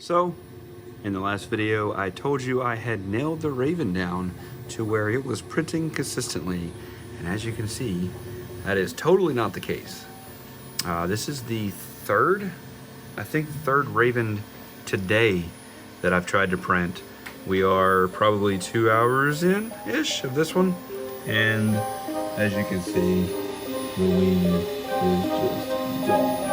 So, in the last video, I told you I had nailed the Raven down to where it was printing consistently, and as you can see, that is totally not the case. This is the third Raven today that I've tried to print. We are probably 2 hours in-ish of this one, and as you can see, the weave is just gone.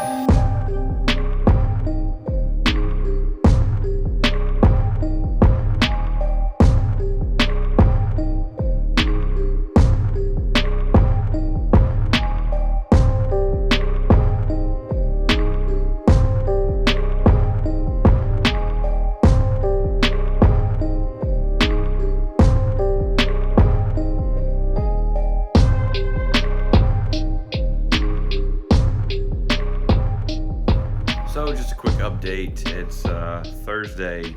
So just a quick update, it's Thursday.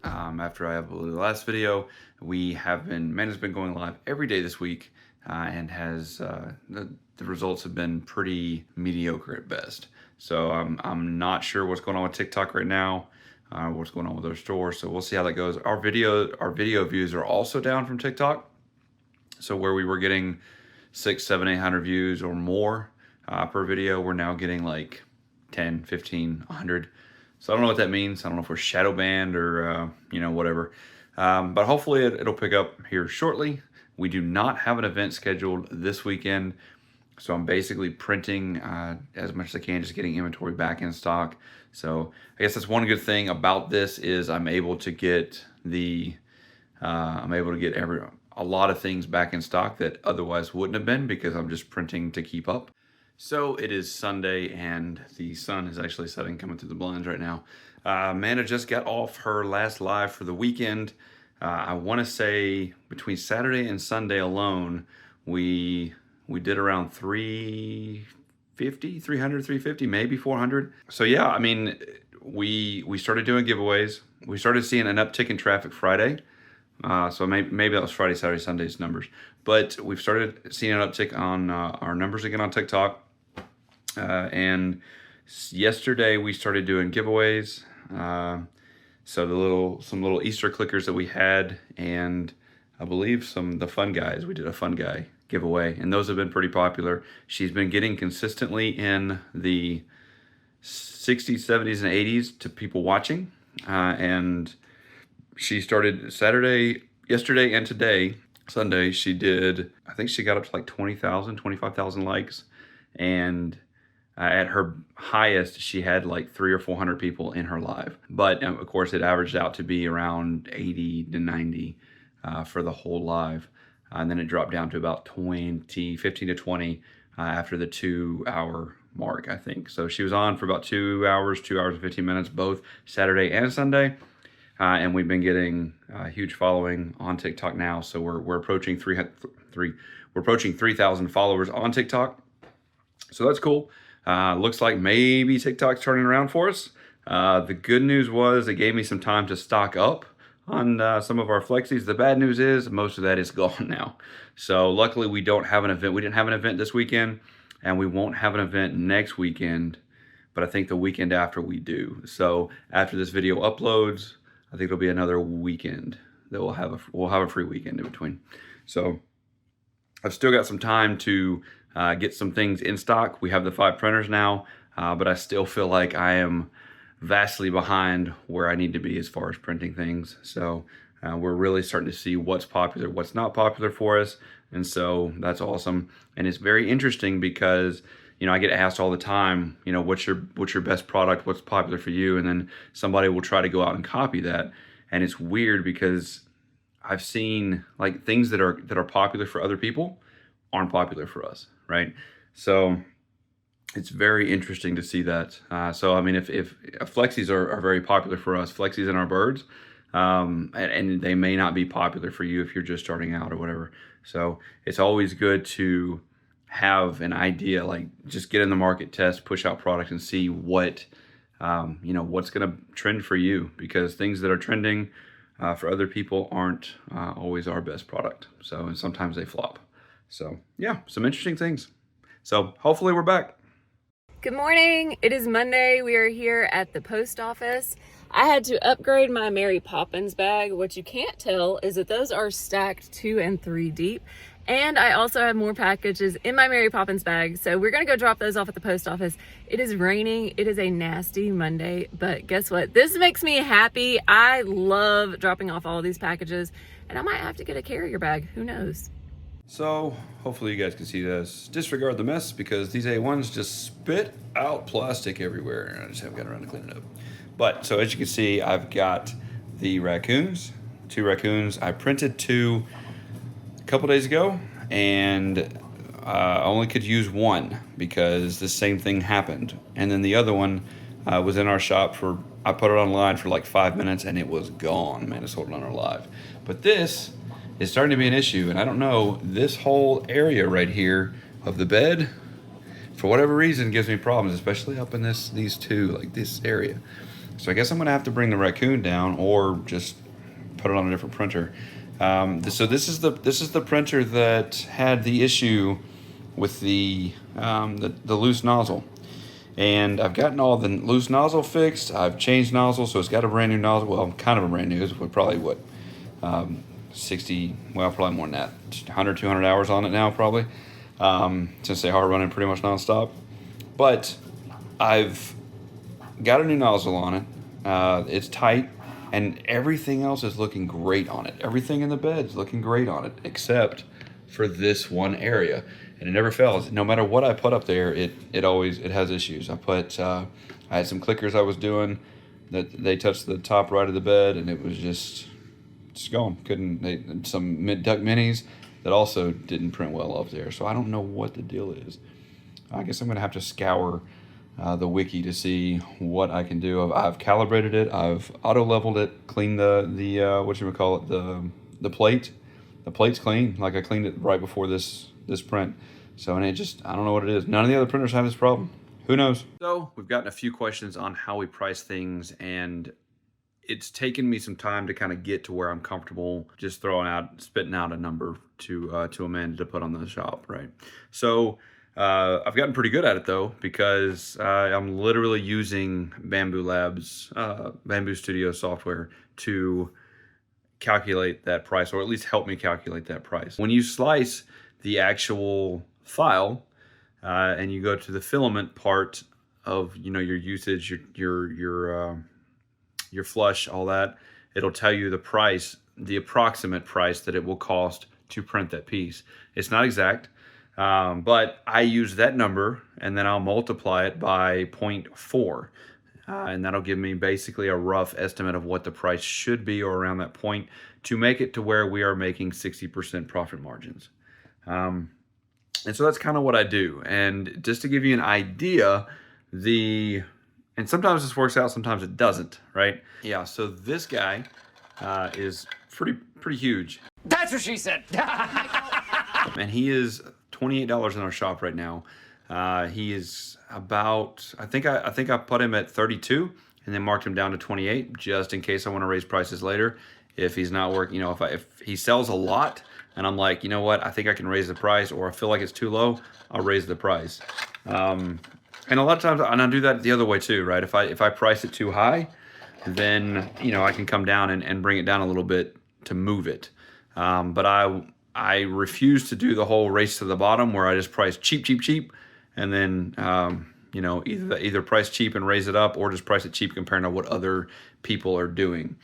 After I uploaded the last video, Amanda's been going live every day this week, and the results have been pretty mediocre at best. So I'm not sure what's going on with TikTok right now, what's going on with our store. So we'll see how that goes. Our video views are also down from TikTok. So where we were getting 600, 700, 800 views or more per video, we're now getting like 10, 15, 100. So I don't know what that means. I don't know if we're shadow banned or, whatever. But hopefully it'll pick up here shortly. We do not have an event scheduled this weekend. So I'm basically printing as much as I can, just getting inventory back in stock. So I guess that's one good thing about this is I'm able to get a lot of things back in stock that otherwise wouldn't have been because I'm just printing to keep up. So it is Sunday and the sun is actually setting, coming through the blinds right now. Amanda just got off her last live for the weekend. I want to say between Saturday and Sunday alone, we did around 350, maybe 400. So yeah, I mean, we started doing giveaways. We started seeing an uptick in traffic Friday. So maybe that was Friday, Saturday, Sunday's numbers. But we've started seeing an uptick on our numbers again on TikTok. And yesterday we started doing giveaways. So some little Easter clickers that we had, and I believe the fun guys. We did a fun guy giveaway, and those have been pretty popular. She's been getting consistently in the 60s, 70s, and 80s to people watching. And she started yesterday and today, Sunday, I think she got up to like 20,000, 25,000 likes. And at her highest, she had like 300 or 400 people in her live. But of course, it averaged out to be around 80 to 90 for the whole live. And then it dropped down to about 15 to 20 after the 2 hour mark, I think. So she was on for about 2 hours and 15 minutes, both Saturday and Sunday. And we've been getting a huge following on TikTok now. So we're approaching 3,000 followers on TikTok. So that's cool. Looks like maybe TikTok's turning around for us. The good news was it gave me some time to stock up on some of our flexies. The bad news is most of that is gone now. So luckily we don't have an event. We didn't have an event this weekend, and we won't have an event next weekend, but I think the weekend after we do. So after this video uploads, I think it'll be another weekend that we'll have a free weekend in between. So I've still got some time to get some things in stock. We have the 5 printers now, but I still feel like I am vastly behind where I need to be as far as printing things. So we're really starting to see what's popular, what's not popular for us. And so that's awesome. And it's very interesting because, I get asked all the time, what's your best product? What's popular for you? And then somebody will try to go out and copy that. And it's weird because I've seen like things that are popular for other people aren't popular for us, right? So it's very interesting to see that. So I mean, if flexies are very popular for us, flexies and our birds, and they may not be popular for you if you're just starting out or whatever. So it's always good to have an idea, like just get in the market, test, push out products, and see what's going to trend for you, because things that are trending for other people aren't always our best product. So, and sometimes they flop. So yeah, some interesting things. So hopefully we're back. Good morning. It is Monday. We are here at the post office. I had to upgrade my Mary Poppins bag. What you can't tell is that those are stacked 2 and 3 deep. And I also have more packages in my Mary Poppins bag. So we're gonna go drop those off at the post office. It is raining. It is a nasty Monday, but guess what? This makes me happy. I love dropping off all of these packages, and I might have to get a carrier bag. Who knows? So hopefully you guys can see this. Disregard the mess because these A1s just spit out plastic everywhere, and I just haven't got around to cleaning it up. But so as you can see, I've got the raccoons, 2 raccoons. I printed 2 a couple days ago, and I only could use 1 because the same thing happened. And then the other one was in our shop for, I put it online for like 5 minutes and it was gone. Man, it's holding on our live. But this is starting to be an issue, and I don't know, this whole area right here of the bed, for whatever reason, gives me problems, especially up in these 2, like this area. So I guess I'm gonna have to bring the raccoon down or just put it on a different printer. So this is the printer that had the issue with the loose nozzle, and I've gotten all the loose nozzle fixed. I've changed nozzles, so it's got a brand new nozzle. Well, kind of a brand new. It's probably what 60, well, probably more than that, 100, 200 hours on it now, probably, since they are running pretty much nonstop. But I've got a new nozzle on it. It's tight, and everything else is looking great on it. Everything in the bed is looking great on it, except for this one area, and it never fails. No matter what I put up there, it has issues. I had some clickers I was doing that they touched the top right of the bed, and it was just gone. Some Duck Minis that also didn't print well up there. So I don't know what the deal is. I guess I'm gonna have to scour the wiki to see what I can do. I've calibrated it. I've auto leveled it. Cleaned the the plate. The plate's clean. Like I cleaned it right before this print. So, and I don't know what it is. None of the other printers have this problem. Who knows? So we've gotten a few questions on how we price things, and it's taken me some time to kind of get to where I'm comfortable just spitting out a number to Amanda to put on the shop, right? So I've gotten pretty good at it though, because I'm literally using Bamboo Labs, Bamboo Studio software to calculate that price, or at least help me calculate that price. When you slice the actual file and you go to the filament part of your usage, your flush, all that, it'll tell you the price, the approximate price that it will cost to print that piece. It's not exact, but I use that number and then I'll multiply it by 0.4. And that'll give me basically a rough estimate of what the price should be, or around that point, to make it to where we are making 60% profit margins. And so that's kind of what I do. And just to give you an idea, and sometimes this works out, sometimes it doesn't, right? Yeah, so this guy is pretty huge. That's what she said. And he is $28 in our shop right now. He is about, I think I put him at 32 and then marked him down to 28 just in case I want to raise prices later. If he's not working, if he sells a lot and I'm like, you know what, I think I can raise the price, or I feel like it's too low, I'll raise the price. And a lot of times, and I do that the other way too, right? If I price it too high, then I can come down and bring it down a little bit to move it. But I refuse to do the whole race to the bottom where I just price cheap, and then either price cheap and raise it up, or just price it cheap compared to what other people are doing.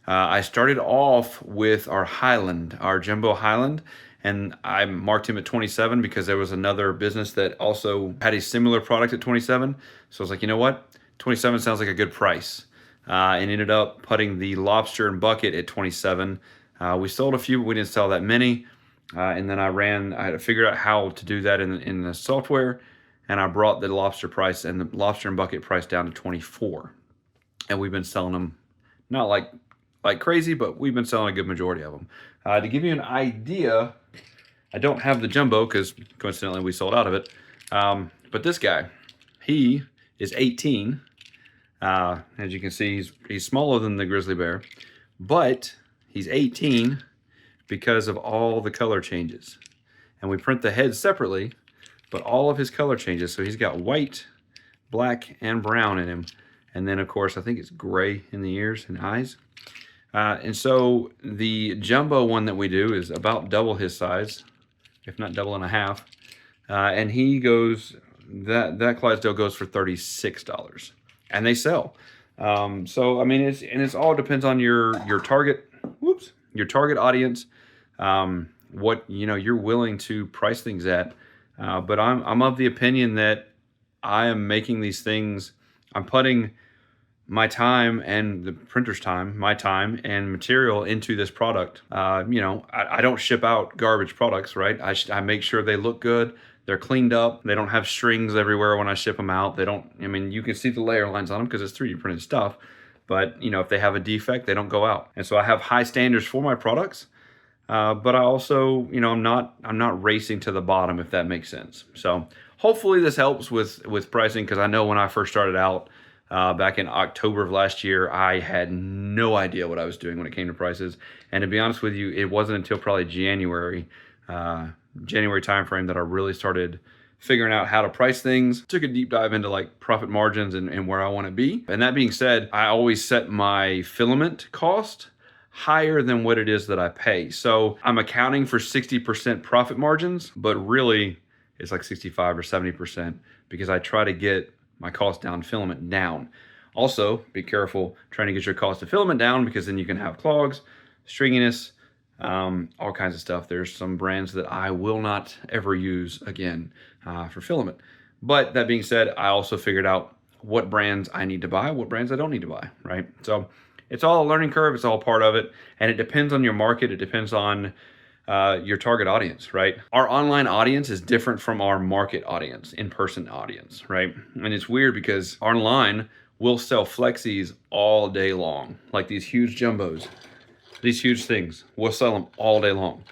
I started off with our Highland, our Jumbo Highland, and I marked him at 27 because there was another business that also had a similar product at 27. So I was like, you know what? 27 sounds like a good price. And ended up putting the lobster and bucket at 27. We sold a few, but we didn't sell that many. And then I had to figure out how to do that in the software. And I brought the lobster price and the lobster and bucket price down to 24. And we've been selling them, not like crazy, but we've been selling a good majority of them. To give you an idea, I don't have the jumbo because coincidentally we sold out of it. But this guy, he is 18. As you can see, he's smaller than the grizzly bear, but he's 18 because of all the color changes. And we print the head separately, but all of his color changes. So he's got white, black, and brown in him. And then of course, I think it's gray in the ears and eyes. And so the jumbo one that we do is about double his size, if not double and a half. And he goes, that Clydesdale goes for $36, and they sell. So I mean, it's all depends on your target, your target audience, what you're willing to price things at. But I'm of the opinion that I am making these things. I'm putting my time and the printer's time, my time and material into this product. I don't ship out garbage products, right? I make sure they look good. They're cleaned up. They don't have strings everywhere when I ship them out. They don't, I mean, you can see the layer lines on them because it's 3D printed stuff. But, if they have a defect, they don't go out. And so I have high standards for my products. But I also, I'm not racing to the bottom, if that makes sense. So hopefully this helps with pricing, because I know when I first started out, back in October of last year, I had no idea what I was doing when it came to prices. And to be honest with you, it wasn't until probably January timeframe that I really started figuring out how to price things. Took a deep dive into like profit margins and where I want to be. And that being said, I always set my filament cost higher than what it is that I pay. So I'm accounting for 60% profit margins, but really it's like 65 or 70%, because I try to get my cost down, filament down. Also, be careful trying to get your cost of filament down, because then you can have clogs, stringiness, all kinds of stuff. There's some brands that I will not ever use again for filament. But that being said, I also figured out what brands I need to buy, what brands I don't need to buy, right? So it's all a learning curve. It's all part of it. And it depends on your market. It depends on your target audience, right? Our online audience is different from our market audience, in-person audience, right? And it's weird because online we'll sell flexies all day long, like these huge jumbos, these huge things. We'll sell them all day long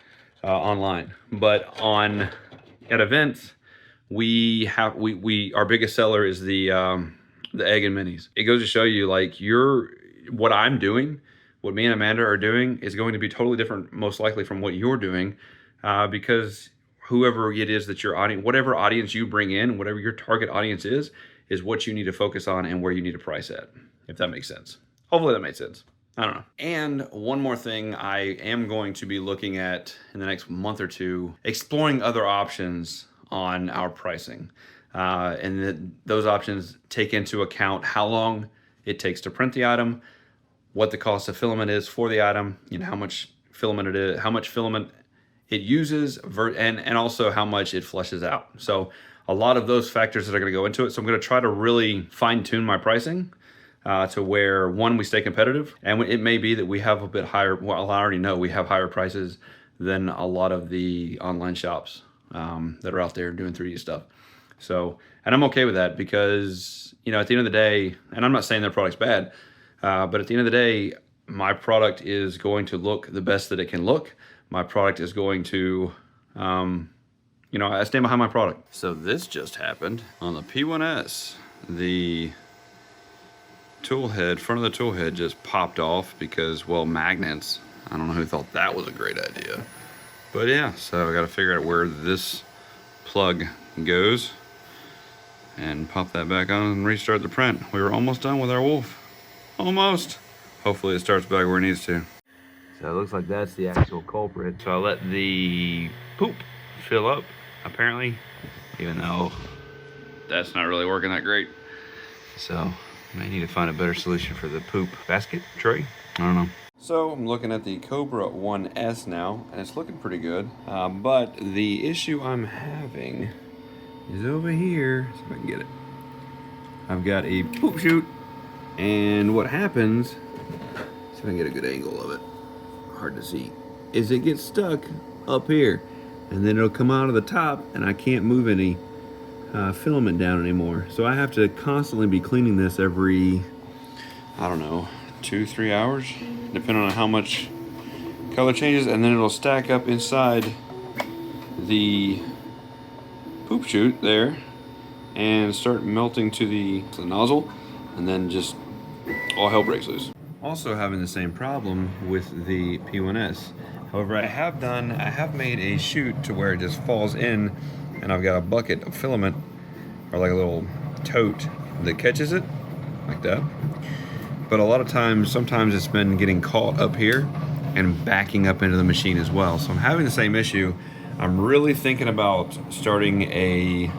online. But at events, our biggest seller is the egg and minis. It goes to show you, like, what I'm doing, what me and Amanda are doing is going to be totally different, most likely, from what you're doing, because whoever it is that your audience, whatever audience you bring in, whatever your target audience is what you need to focus on and where you need to price at, if that makes sense. Hopefully that made sense. I don't know. And one more thing I am going to be looking at in the next month or two, exploring other options on our pricing. Those options take into account how long it takes to print the item, what the cost of filament is for the item, how much filament it is, how much filament it uses, and also how much it flushes out. So a lot of those factors that are going to go into it. So I'm going to try to really fine tune my pricing to where, one, we stay competitive, and it may be that we have a bit higher. Well, I already know we have higher prices than a lot of the online shops that are out there doing 3D stuff. So, and I'm okay with that, because at the end of the day, and I'm not saying their product's bad, but at the end of the day, my product is going to look the best that it can look. My product is going to, I stand behind my product. So this just happened on the P1S. The tool head, front of the tool head just popped off because, well, magnets. I don't know who thought that was a great idea. But yeah, so I got to figure out where this plug goes and pop that back on and restart the print. We were almost done with our wolf. Almost. Hopefully it starts back where it needs to. So it looks like that's the actual culprit. So I let the poop fill up, apparently, even though that's not really working that great. So I need to find a better solution for the poop basket tray. I don't know. So I'm looking at the Cobra 1S now, and it's looking pretty good. But the issue I'm having is over here. See if I can get it. I've got a poop chute, and what happens, see if I can get a good angle of it, hard to see, is it gets stuck up here, and then it'll come out of the top, and I can't move any filament down anymore. So I have to constantly be cleaning this every, I don't know, 2-3 hours, depending on how much color changes, and then it'll stack up inside the poop chute there and start melting to the nozzle, and then just all hell breaks loose. Also having the same problem with the P1S. However, I have made a chute to where it just falls in, and I've got a bucket of filament, or like a little tote that catches it, like that. But a lot of times, sometimes it's been getting caught up here and backing up into the machine as well. So I'm having the same issue. I'm really thinking about starting a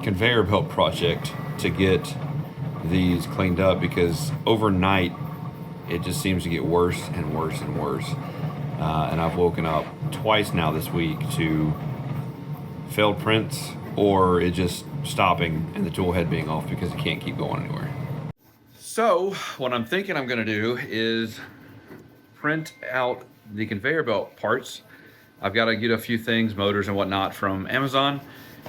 conveyor belt project to get these cleaned up, because overnight it just seems to get worse and worse and worse. And I've woken up twice now this week to failed prints, or it just stopping and the tool head being off because it can't keep going anywhere. So what I'm thinking I'm gonna do is print out the conveyor belt parts. I've got to get a few things, motors and whatnot, from Amazon,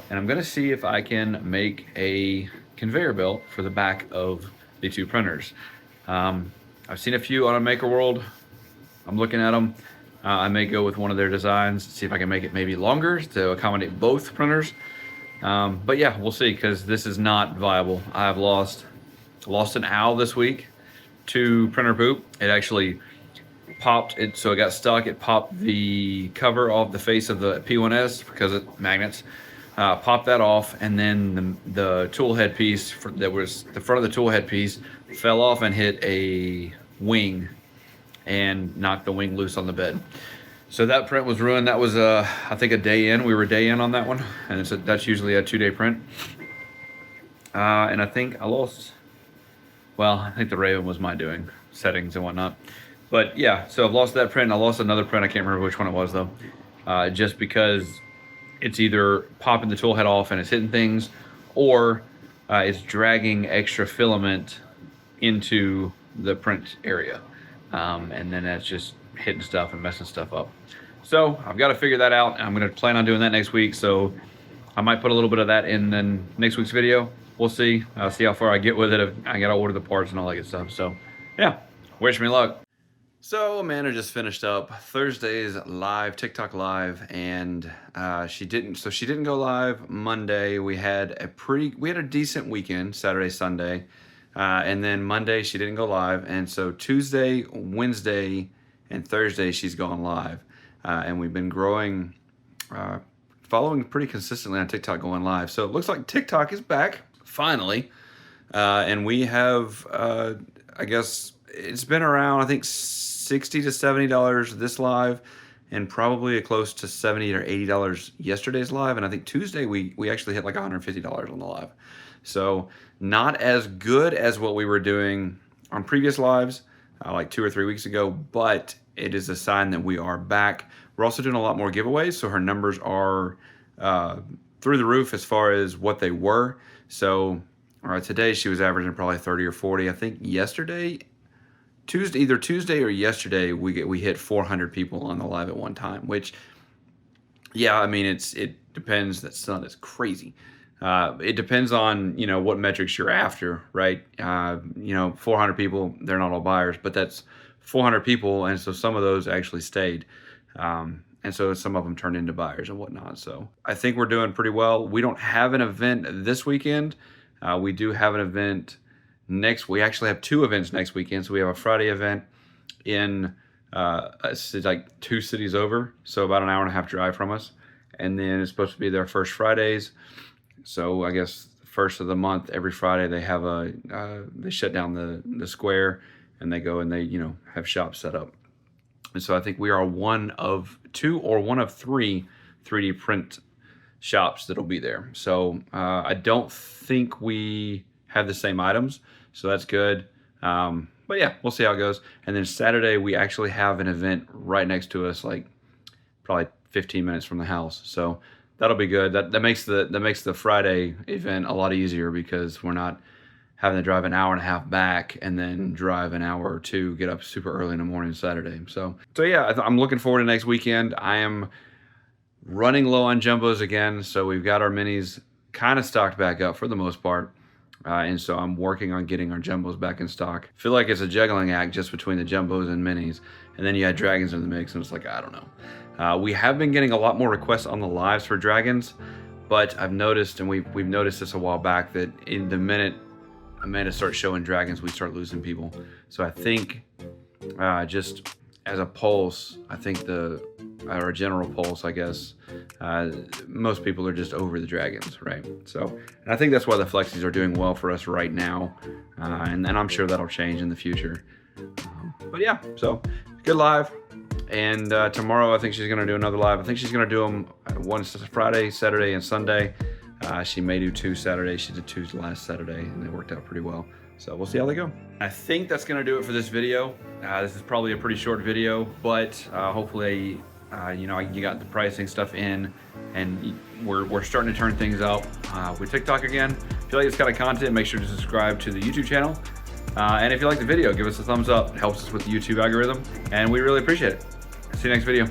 and I'm gonna see if I can make a conveyor belt for the back of the two printers. I've seen a few on a Maker World. I'm looking at them. I may go with one of their designs, see if I can make it maybe longer to accommodate both printers. But yeah, we'll see, because this is not viable. I've lost an owl this week to printer poop. It actually popped it, so it got stuck. It popped the cover off the face of the P1S because it magnets. Popped that off, and then the tool head piece that was the front of the tool head piece fell off and hit a wing and knocked the wing loose on the bed. So that print was ruined. That was I think a day in. We were a day in on that one, and that's usually a 2-day print. And I think I lost. Well, I think the Raven was my doing, settings and whatnot. But yeah, so I've lost that print. I lost another print. I can't remember which one it was though. Just because it's either popping the tool head off and it's hitting things, or it's dragging extra filament into the print area. And then that's just hitting stuff and messing stuff up. So I've got to figure that out. I'm going to plan on doing that next week. So I might put a little bit of that in then next week's video. We'll see. I'll see how far I get with it. I got to order the parts and all that good stuff. So yeah, wish me luck. So Amanda just finished up Thursday's live, TikTok live, and she didn't go live Monday. We had a decent weekend, Saturday, Sunday. And then Monday she didn't go live, and so Tuesday, Wednesday, and Thursday she's gone live, and we've been growing, following pretty consistently on TikTok, going live. So it looks like TikTok is back finally, and we have, I guess it's been around, I think $60 to $70 this live, and probably close to $70 or $80 yesterday's live, and I think Tuesday we actually hit like $150 on the live. So not as good as what we were doing on previous lives, like 2 or 3 weeks ago, but it is a sign that we are back. We're also doing a lot more giveaways, so her numbers are through the roof as far as what they were. So today she was averaging probably 30 or 40. I think either Tuesday or yesterday, we hit 400 people on the live at one time, which, yeah, I mean, it depends. That's not as crazy. It depends on, what metrics you're after, right? 400 people, they're not all buyers, but that's 400 people. And so some of those actually stayed. And so some of them turned into buyers and whatnot. So I think we're doing pretty well. We don't have an event this weekend. We do have an event we actually have 2 events next weekend. So we have a Friday event in like 2 cities over. So about an hour and a half drive from us. And then it's supposed to be their first Fridays. So I guess first of the month, every Friday they have they shut down the square, and they go and they have shops set up. And so I think we are one of 2 or one of 3 3D print shops that'll be there. So I don't think we have the same items, so that's good. But yeah, we'll see how it goes. And then Saturday we actually have an event right next to us, like probably 15 minutes from the house. So that'll be good. That makes the Friday event a lot easier, because we're not having to drive an hour and a half back and then drive an hour or 2, get up super early in the morning Saturday. So yeah, I'm looking forward to next weekend. I am running low on jumbos again, so we've got our minis kind of stocked back up for the most part. And so I'm working on getting our jumbos back in stock. I feel like it's a juggling act just between the jumbos and minis. And then you had dragons in the mix, and it's like, I don't know. We have been getting a lot more requests on the lives for dragons, but I've noticed, and we've noticed this a while back, that in the minute Amanda starts showing dragons, we start losing people. So I think just as a pulse, I think the or a general pulse, I guess. Most people are just over the dragons, right? So, and I think that's why the flexies are doing well for us right now, and I'm sure that'll change in the future. But yeah, so good live. And tomorrow I think she's gonna do another live. I think she's gonna do them one Friday, Saturday, and Sunday. She may do 2 Saturdays. She did 2 last Saturday, and they worked out pretty well. So we'll see how they go. I think that's gonna do it for this video. This is probably a pretty short video, but hopefully, you know, you got the pricing stuff in, and we're starting to turn things up with TikTok again. If you like this kind of content, make sure to subscribe to the YouTube channel. And if you like the video, give us a thumbs up. It helps us with the YouTube algorithm, and we really appreciate it. See you next video.